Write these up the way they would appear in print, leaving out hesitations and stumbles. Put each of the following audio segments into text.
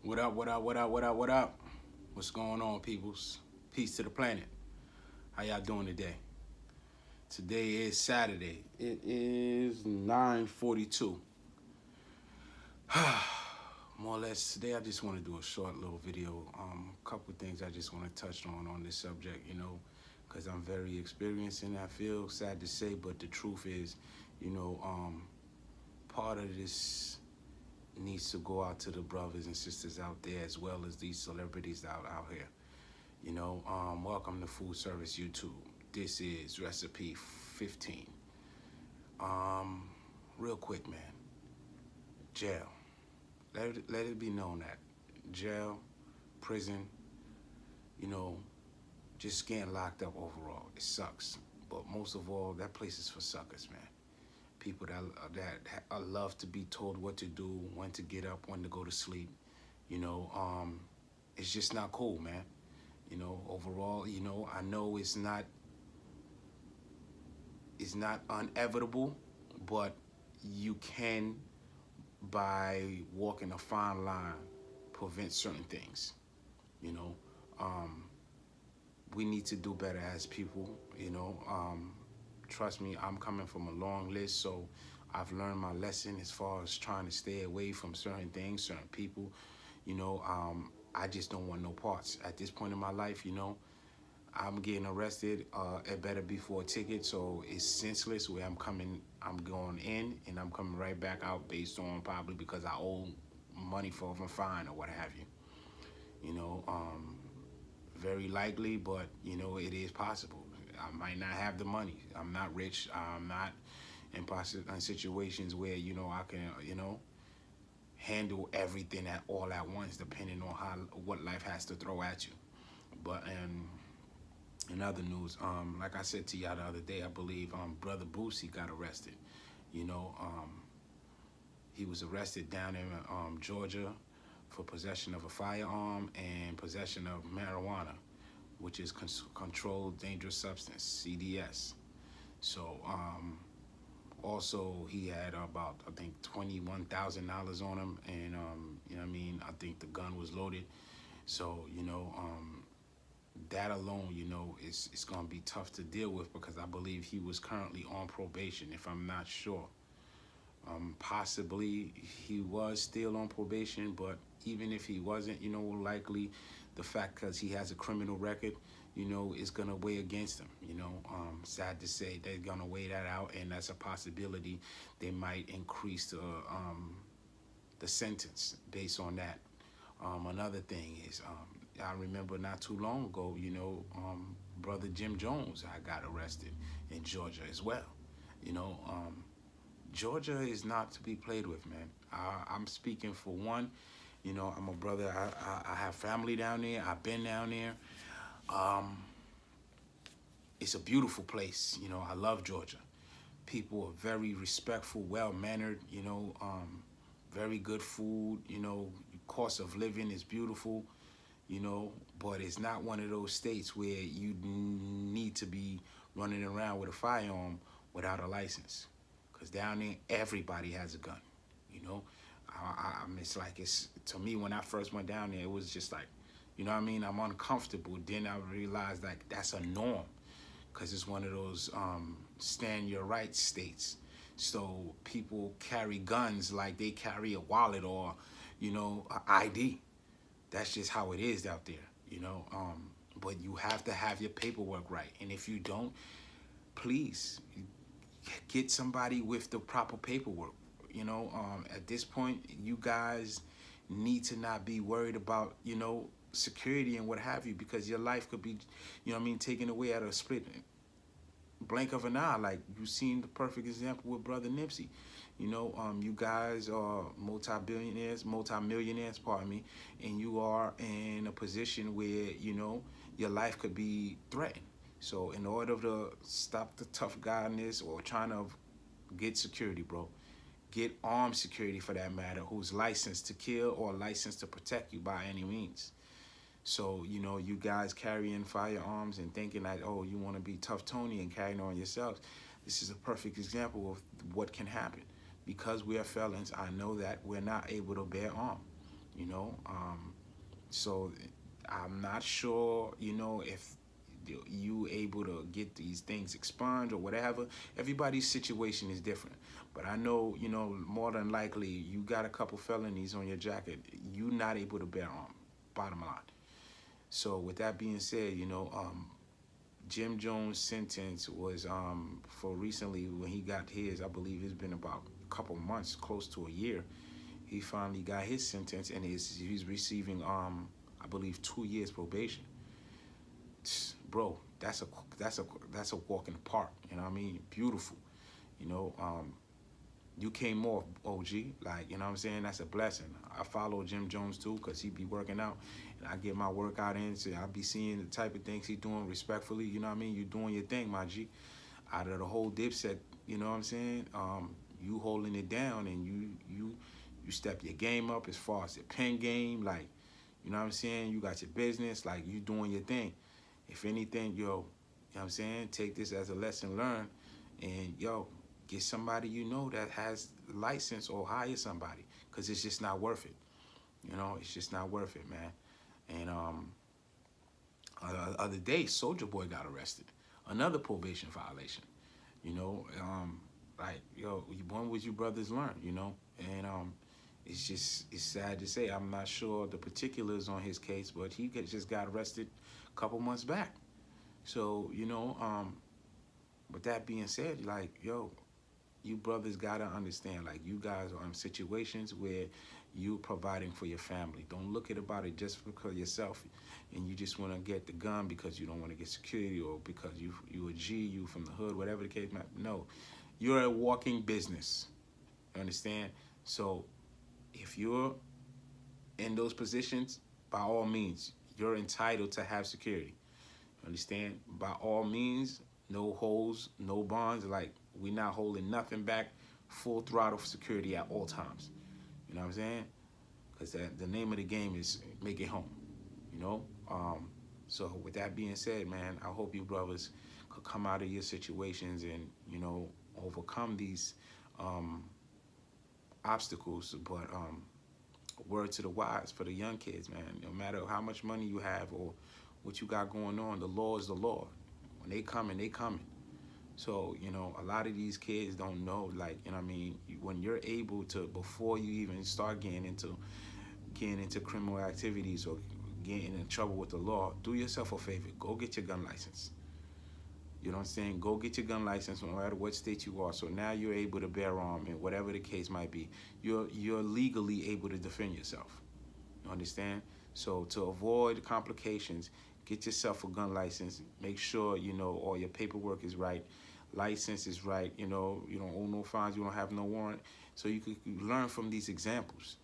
What up, what up, what up, what up, what up? What's going on, peoples? Peace to the planet. How y'all doing today? Today is Saturday. It is 9:42. More or less, today I just want to do a short little video. A couple things I just want to touch on this subject, because I'm very experienced in that field. Sad to say, but the truth is, you know, um, part of this needs to go out to the brothers and sisters out there as well as these celebrities out here. Welcome to Food Service YouTube. This is Recipe 15. Um, Real quick, man. Jail. Let it be known that jail, prison, you know, just getting locked up overall, it sucks. But most of all, that place is for suckers, man. People that love to be told what to do, when to get up, when to go to sleep. You know, um, it's just not cool, man. Overall, I know it's not inevitable, but you can, by walking a fine line, prevent certain things. You know, um, we need to do better as people. Trust me, I'm coming from a long list, so I've learned my lesson as far as trying to stay away from certain things, certain people. I just don't want no parts at this point in my life. I'm getting arrested. It better be for a ticket, so it's senseless. Where I'm going in and I'm coming right back out based on probably because I owe money for a fine or what have you. You know, um, Very likely, but it is possible. I might not have the money. I'm not rich. I'm not in situations where I can handle everything at all at once, depending on how what life has to throw at you. But in other news, like I said to y'all the other day, I believe Brother Boosie got arrested. You know, um, he was arrested down in Georgia for possession of a firearm and possession of marijuana, which is controlled dangerous substance (CDS). So also he had about I think $21,000 on him, and I think the gun was loaded. So that alone, is gonna be tough to deal with because I believe he was currently on probation. If I'm not sure, possibly he was still on probation, but even if he wasn't, likely the fact because he has a criminal record, is gonna weigh against him. Sad to say, they're gonna weigh that out, and that's a possibility. They might increase the sentence based on that. Another thing is, I remember not too long ago, brother Jim Jones, I got arrested in Georgia as well. You know, um, Georgia is not to be played with, man. I'm speaking for one. I'm a brother. I have family down there. I've been down there. Um, it's a beautiful place. I love Georgia. People are very respectful, well mannered. Very good food. Cost of living is beautiful. But it's not one of those states where you need to be running around with a firearm without a license. Because down there, everybody has a gun. You know, it's like it's to me when I first went down there, it was just like, I'm uncomfortable. Then I realized like that's a norm, because it's one of those stand your rights states. So people carry guns like they carry a wallet or, a ID. That's just how it is out there. But you have to have your paperwork right, and if you don't, please get somebody with the proper paperwork. At this point, you guys need to not be worried about, security and what have you, because your life could be, taken away at a split blink of an eye. Like you've seen the perfect example with Brother Nipsey. You guys are multi-millionaires, pardon me, and you are in a position where, your life could be threatened. So in order to stop the tough guyness or trying to get security, bro, get armed security for that matter, who's licensed to kill or licensed to protect you by any means. So, you guys carrying firearms and thinking that, oh, you want to be tough Tony and carrying on yourselves. This is a perfect example of what can happen. Because we are felons, I know that we're not able to bear arms. you know. So I'm not sure, you know, if you able to get these things expunged or whatever. Everybody's situation is different. But I know, you know, more than likely you got a couple felonies on your jacket. You not able to bear arm, bottom line. So with that being said, you know, Jim Jones' sentence was for recently when he got his, I believe it's been about a couple months, close to a year. He finally got his sentence and he's receiving I believe 2 years probation. Bro, that's a walk in the park. You know what I mean? Beautiful. You know, you came off, OG. Like, you know what I'm saying? That's a blessing. I follow Jim Jones too because he be working out. And I get my workout in. So I be seeing the type of things he doing respectfully. You know what I mean? You doing your thing, my G. Out of the whole Dipset, you know what I'm saying? You holding it down and you step your game up as far as the pen game. Like, you know what I'm saying? You got your business. Like, you doing your thing. If anything, yo, you know what I'm saying? Take this as a lesson learned. And, yo, get somebody you know that has license or hire somebody because it's just not worth it. You know, it's just not worth it, man. And other day, Soldier Boy got arrested. Another probation violation. You know, like, yo, when would you brothers learn, you know? And it's sad to say. I'm not sure the particulars on his case, but he just got arrested a couple months back. So, you know, with that being said, like, yo, you brothers gotta understand, like, you guys are in situations where you providing for your family. Don't look at about it just because yourself and you just want to get the gun because you don't want to get security or because you a G, you from the hood, whatever the case might be. No, you're a walking business. You understand? So if you're in those positions, by all means, you're entitled to have security. You understand? By all means, no holes, no bonds. Like, we're not holding nothing back. Full throttle security at all times. You know what I'm saying? Because the name of the game is make it home. You know? So with that being said, man, I hope you brothers could come out of your situations and, you know, overcome these obstacles. But word to the wise for the young kids, man. No matter how much money you have or what you got going on, the law is the law. When they coming, they coming. So, you know, a lot of these kids don't know, like, you know what I mean, when you're able to, before you even start getting into criminal activities or getting in trouble with the law, do yourself a favor. Go get your gun license. You know what I'm saying? Go get your gun license no matter what state you are. So now you're able to bear arm and whatever the case might be. You're legally able to defend yourself. You understand? So to avoid complications, get yourself a gun license. Make sure, you know, all your paperwork is right. License is right. You know, you don't own no fines. You don't have no warrant. So you can learn from these examples.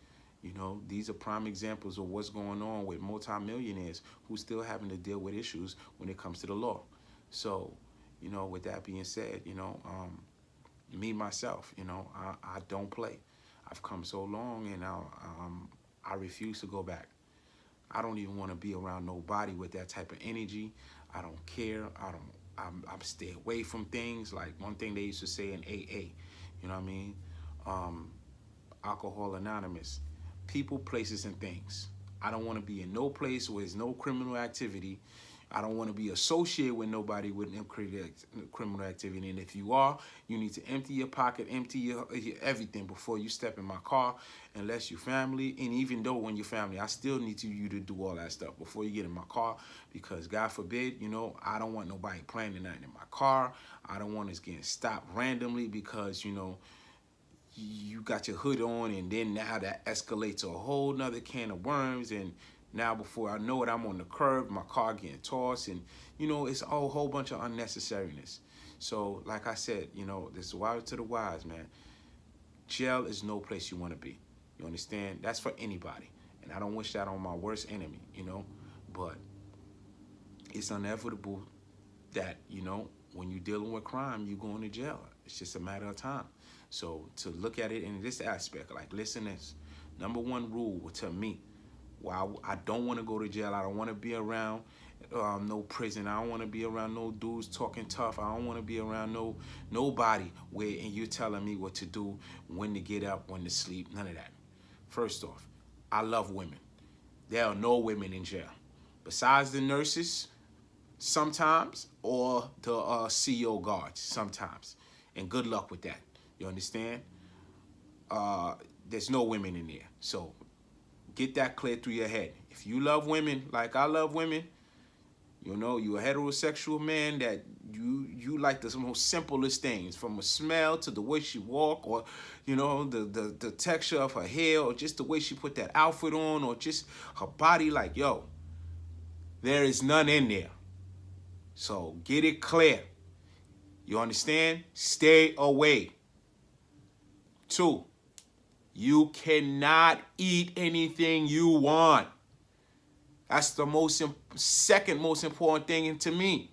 You know, these are prime examples of what's going on with multimillionaires who still having to deal with issues when it comes to the law. So, you know, with that being said, you know, me, myself, you know, I don't play. I've come so long and I refuse to go back. I don't even want to be around nobody with that type of energy. I don't care. I'm stay away from things. Like one thing they used to say in AA, you know what I mean? Alcohol Anonymous. People, places, and things. I don't want to be in no place where there's no criminal activity. I don't want to be associated with nobody with criminal activity. And if you are, you need to empty your pocket, empty your everything before you step in my car, unless you're family. And even though when you're family, I still need you to do all that stuff before you get in my car, because God forbid, you know, I don't want nobody planning nothing in my car. I don't want us getting stopped randomly because, you know, you got your hood on, and then now that escalates to a whole nother can of worms. And now before I know it, I'm on the curb, my car getting tossed, and, you know, it's a whole bunch of unnecessariness. So, like I said, you know, this is wise to the wise, man. Jail is no place you want to be. You understand? That's for anybody. And I don't wish that on my worst enemy, you know. But it's inevitable that, you know, when you're dealing with crime, you're going to jail. It's just a matter of time. So to look at it in this aspect, like, listen, this number one rule to me, while I don't want to go to jail, I don't want to be around no prison. I don't want to be around no dudes talking tough. I don't want to be around nobody and you're telling me what to do, when to get up, when to sleep, none of that. First off, I love women. There are no women in jail. Besides the nurses, sometimes, or the CO guards, sometimes. And good luck with that. You understand? Uh, there's no women in there. So get that clear through your head. If you love women like I love women, you know, you're a heterosexual man that you like the most simplest things, from a smell to the way she walk, or you know, the texture of her hair, or just the way she put that outfit on, or just her body. Like, yo, there is none in there. So get it clear. You understand? Stay away. 2, you cannot eat anything you want. That's the second most important thing to me.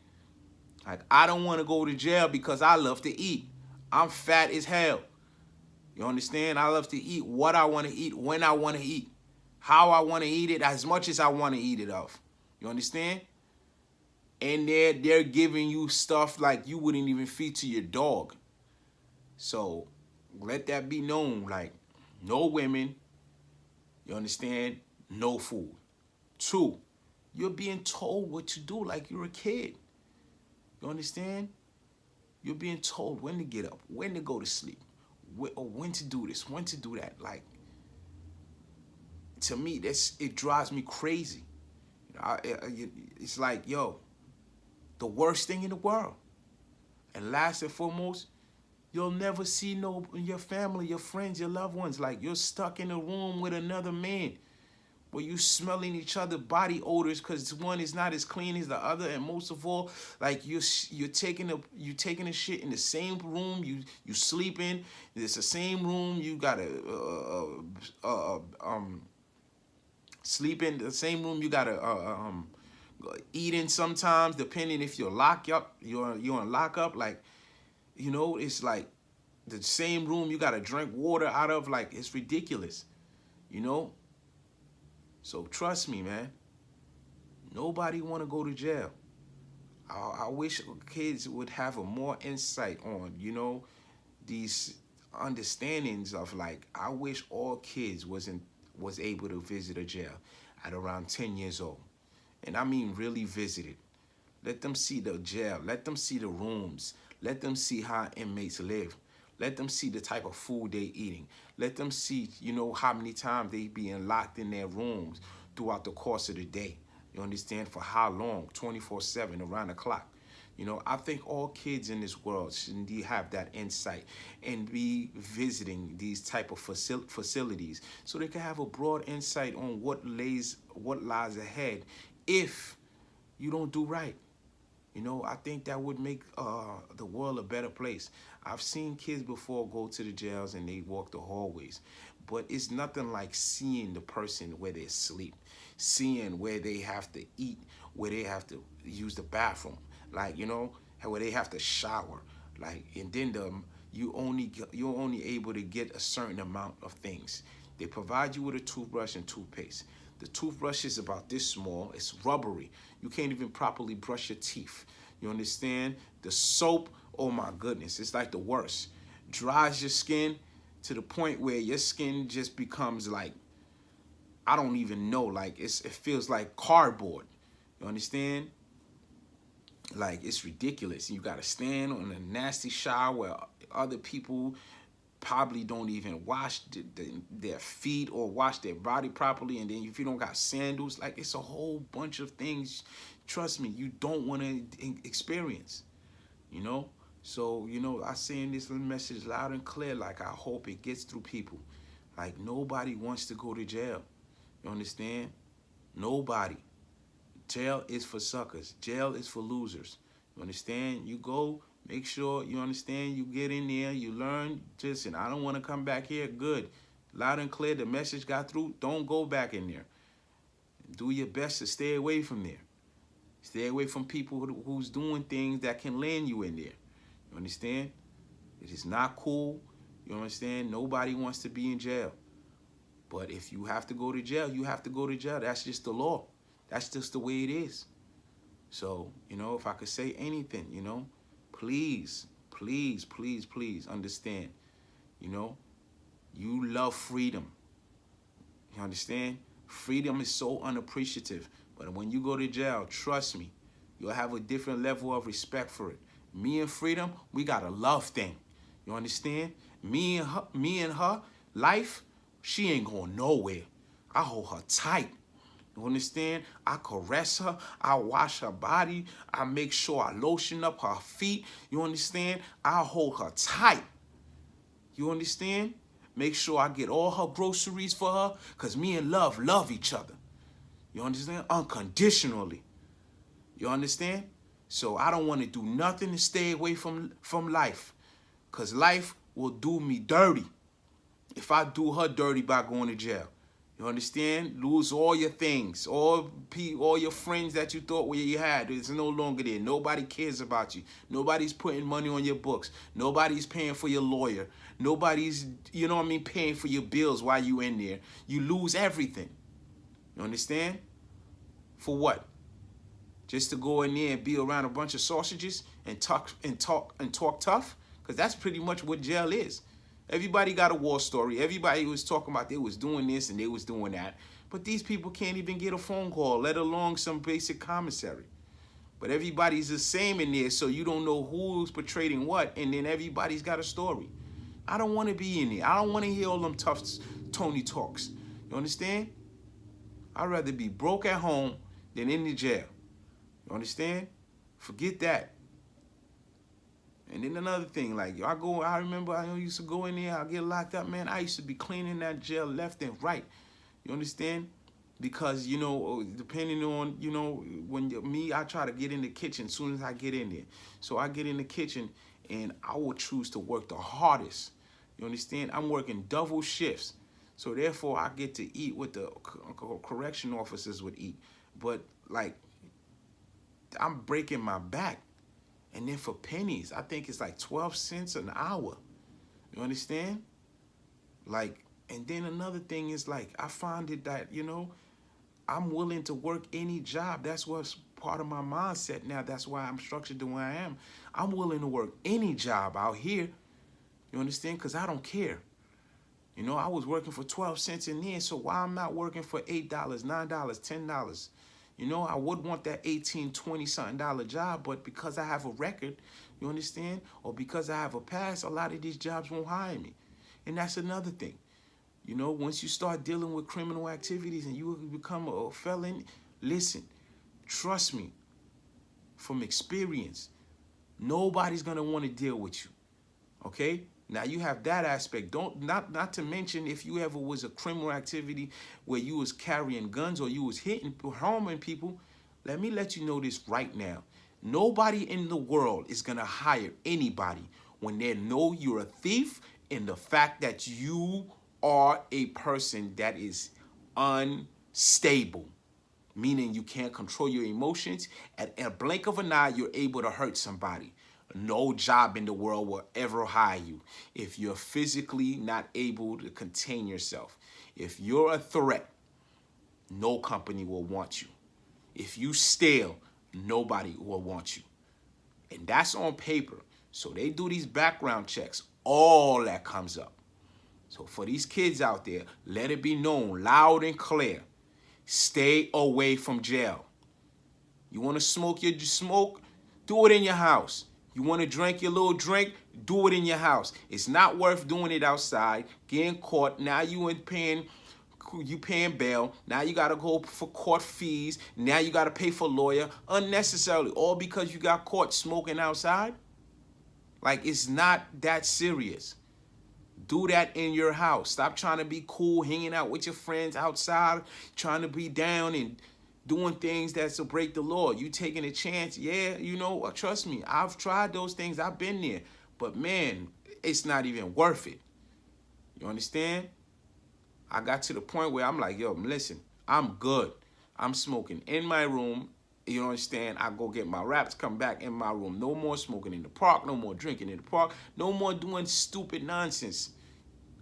Like, I don't want to go to jail because I love to eat. I'm fat as hell. You understand? I love to eat what I want to eat, when I want to eat, how I want to eat it, as much as I want to eat it of. You understand? And they're giving you stuff like you wouldn't even feed to your dog. So let that be known. Like, no women, you understand? No food. 2, you're being told what to do like you're a kid. You understand? You're being told when to get up, when to go to sleep, or when to do this, when to do that. Like, to me, it drives me crazy. It's like, yo, the worst thing in the world. And last and foremost, you'll never see your family, your friends, your loved ones. Like, you're stuck in a room with another man, where you smelling each other body odors because one is not as clean as the other, and most of all, like, you're taking a shit in the same room you sleep in. It's the same room you gotta sleep in. The same room you gotta eat in sometimes, depending if you're locked up. You're on lockup. Like, you know, it's like the same room you gotta drink water out of. Like, it's ridiculous, you know. So trust me, man. Nobody want to go to jail. I wish kids would have a more insight on, you know, these understandings of, like, I wish all kids was able to visit a jail at around 10 years old. And I mean really visit it. Let them see the jail. Let them see the rooms. Let them see how inmates live. Let them see the type of food they eating. Let them see, you know, how many times they being locked in their rooms throughout the course of the day. You understand? For how long? 24/7, around the clock. You know, I think all kids in this world should indeed have that insight and be visiting these type of facilities, so they can have a broad insight on what lies ahead if you don't do right. You know, I think that would make the world a better place. I've seen kids before go to the jails and they walk the hallways, but it's nothing like seeing the person where they sleep, seeing where they have to eat, where they have to use the bathroom, like, you know, where they have to shower, like, and then you're only able to get a certain amount of things. They provide you with a toothbrush and toothpaste. The toothbrush is about this small. It's rubbery. You can't even properly brush your teeth. You understand? The soap, oh my goodness, it's like the worst. Dries your skin to the point where your skin just becomes like, I don't even know, like, it feels like cardboard. You understand? Like, it's ridiculous. You got to stand on a nasty shower where other people probably don't even wash their feet or wash their body properly. And then if you don't got sandals, like, it's a whole bunch of things, trust me, you don't want to experience, you know. So, you know, I saying this message loud and clear. Like, I hope it gets through people. Like, nobody wants to go to jail. You understand? Nobody. Jail is for suckers. Jail is for losers. You understand? You go, make sure, you understand, you get in there, you learn. Listen, I don't want to come back here. Good. Loud and clear, the message got through. Don't go back in there. Do your best to stay away from there. Stay away from people who's doing things that can land you in there. You understand? It is not cool. You understand? Nobody wants to be in jail. But if you have to go to jail, you have to go to jail. That's just the law. That's just the way it is. So, you know, if I could say anything, you know, please, please, please, please understand, you know, you love freedom. You understand? Freedom is so unappreciative. But when you go to jail, trust me, you'll have a different level of respect for it. Me and freedom, we got a love thing. You understand? Me and her life, she ain't going nowhere. I hold her tight. You understand? I caress her. I wash her body. I make sure I lotion up her feet. You understand? I hold her tight. You understand? Make sure I get all her groceries for her, because me and love each other. You understand? Unconditionally. You understand? So I don't want to do nothing to stay away from life, because life will do me dirty if I do her dirty by going to jail. You understand? Lose all your things, all your friends that you thought you had. It's no longer there. Nobody cares about you. Nobody's putting money on your books. Nobody's paying for your lawyer. Nobody's, you know what I mean, paying for your bills while you in there. You lose everything. You understand? For what? Just to go in there and be around a bunch of sausages and talk tough? Because that's pretty much what jail is. Everybody got a war story. Everybody was talking about they was doing this and they was doing that. But these people can't even get a phone call, let alone some basic commissary. But everybody's the same in there, so you don't know who's portraying what, and then everybody's got a story. I don't want to be in there. I don't want to hear all them tough Tony talks. You understand? I'd rather be broke at home than in the jail. You understand? Forget that. And then another thing, like, I remember I used to go in there, I get locked up, man. I used to be cleaning that jail left and right. You understand? Because, you know, depending on, you know, I try to get in the kitchen as soon as I get in there. So I get in the kitchen and I will choose to work the hardest. You understand? I'm working double shifts. So therefore I get to eat what the correction officers would eat. But like, I'm breaking my back. And then for pennies, I think it's like 12 cents an hour. You understand? Like, and then another thing is, like, I find it that, you know, I'm willing to work any job. That's what's part of my mindset now. That's why I'm structured the way I am. I'm willing to work any job out here. You understand? Because I don't care. You know, I was working for 12 cents in there, so why I'm not working for $8, $9, $10? You know, I would want that 18, 20 something dollar job, but because I have a record, you understand? Or because I have a past, a lot of these jobs won't hire me. And that's another thing. You know, once you start dealing with criminal activities and you become a felon, listen, trust me, from experience, nobody's gonna want to deal with you. Okay? Now you have that aspect. Not to mention if you ever was a criminal activity where you was carrying guns or you was harming people. Let me let you know this right now. Nobody in the world is gonna hire anybody when they know you're a thief and the fact that you are a person that is unstable, meaning you can't control your emotions. At a blink of an eye, you're able to hurt somebody. No job in the world will ever hire you if you're physically not able to contain yourself. If you're a threat, no company will want you. If you steal, nobody will want you. And that's on paper. So they do these background checks. All that comes up. So for these kids out there, let it be known loud and clear. Stay away from jail. You want to smoke your smoke? Do it in your house. You want to drink your little drink? Do it in your house. It's not worth doing it outside, getting caught. Now you paying bail. Now you got to go for court fees. Now you got to pay for lawyer unnecessarily, all because you got caught smoking outside. Like, it's not that serious. Do that in your house. Stop trying to be cool, hanging out with your friends outside, trying to be down and doing things that's to break the law. You taking a chance. Yeah, you know, trust me, I've tried those things. I've been there. But man, it's not even worth it. You understand? I got to the point where I'm like, yo, listen, I'm good. I'm smoking in my room. You understand? I go get my wraps, come back in my room. No more smoking in the park. No more drinking in the park. No more doing stupid nonsense.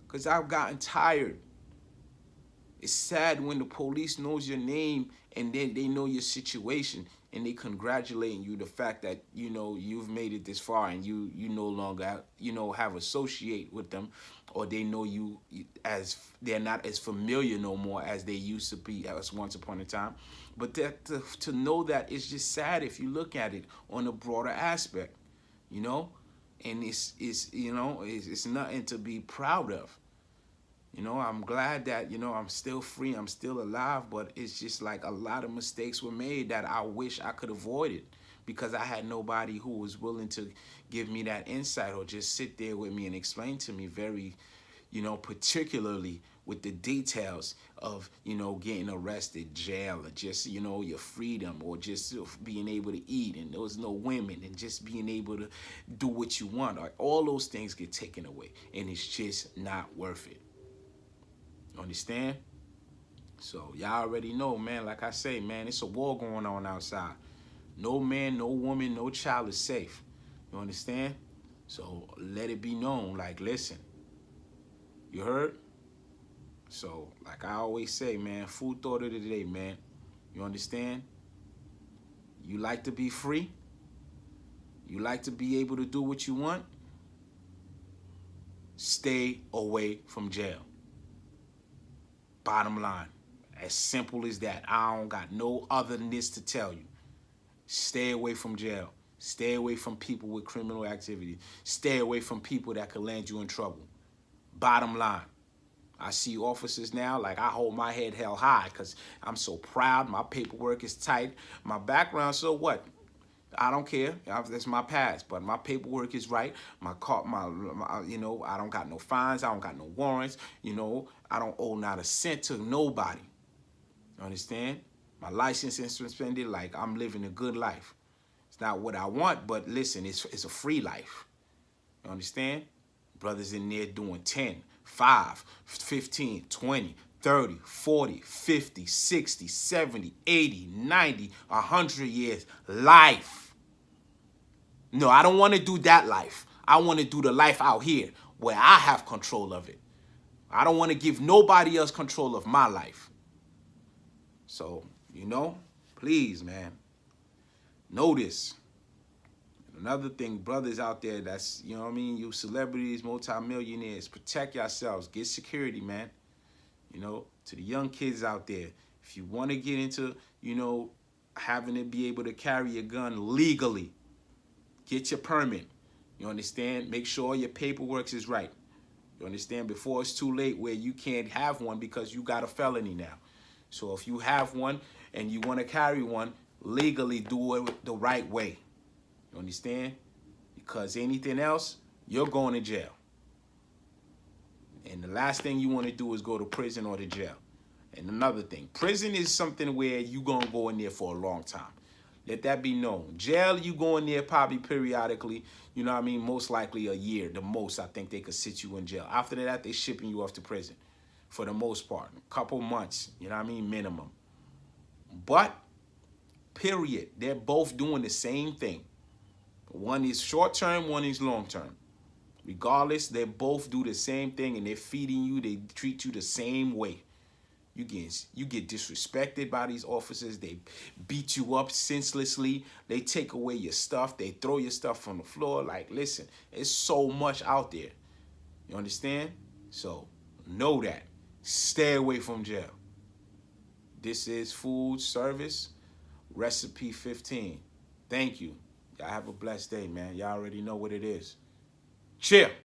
Because I've gotten tired. It's sad when the police knows your name and then they know your situation and they congratulating you the fact that you've made it this far and you no longer have associate with them, or they know you as they're not as familiar no more as they used to be as once upon a time. But that to know that, it's just sad if you look at it on a broader aspect, you know, and it's nothing to be proud of. I'm glad that, I'm still free, I'm still alive, but it's just like a lot of mistakes were made that I wish I could avoid it because I had nobody who was willing to give me that insight or just sit there with me and explain to me very, particularly with the details of, getting arrested, jail, or just, your freedom, or just being able to eat, and there was no women, and just being able to do what you want. Like, all those things get taken away, and it's just not worth it. Understand? So y'all already know, man. Like I say, man, it's a war going on outside. No man, no woman, no child is safe. You understand? So let it be known. Like, listen, you heard? So, like I always say, man, food thought of the day, man. You understand? You like to be free? You like to be able to do what you want? Stay away from jail. Bottom line, as simple as that. I don't got no otherness to tell you. Stay away from jail. Stay away from people with criminal activity. Stay away from people that could land you in trouble. Bottom line. I see officers now, like, I hold my head held high because I'm so proud. My paperwork is tight. My background, so what? I don't care. That's my past, but my paperwork is right. My car, I don't got no fines. I don't got no warrants. I don't owe not a cent to nobody. You understand? My license is suspended. Like, I'm living a good life. It's not what I want, but listen, it's a free life. You understand? Brothers in there doing 10, 5, 15, 20, 30, 40, 50, 60, 70, 80, 90, 100 years. Life. No, I don't want to do that life. I want to do the life out here where I have control of it. I don't want to give nobody else control of my life. So, please, man, know this. Another thing, brothers out there that's, you celebrities, multimillionaires, protect yourselves. Get security, man. To the young kids out there, if you want to get into, having to be able to carry a gun legally, get your permit. You understand? Make sure your paperwork is right. You understand? Before it's too late where you can't have one because you got a felony now. So if you have one and you want to carry one, legally do it the right way. You understand? Because anything else, you're going to jail. And the last thing you want to do is go to prison or to jail. And another thing, prison is something where you're going to go in there for a long time. Let that be known. Jail, you go in there probably periodically, most likely a year. The most, I think they could sit you in jail. After that, they're shipping you off to prison for the most part. A couple months, minimum. But, period, they're both doing the same thing. One is short-term, one is long-term. Regardless, they both do the same thing, and they're feeding you. They treat you the same way. You get disrespected by these officers. They beat you up senselessly. They take away your stuff. They throw your stuff on the floor. Like, listen, it's so much out there. You understand? So, know that. Stay away from jail. This is Food Service Recipe 15. Thank you. Y'all have a blessed day, man. Y'all already know what it is. Cheer.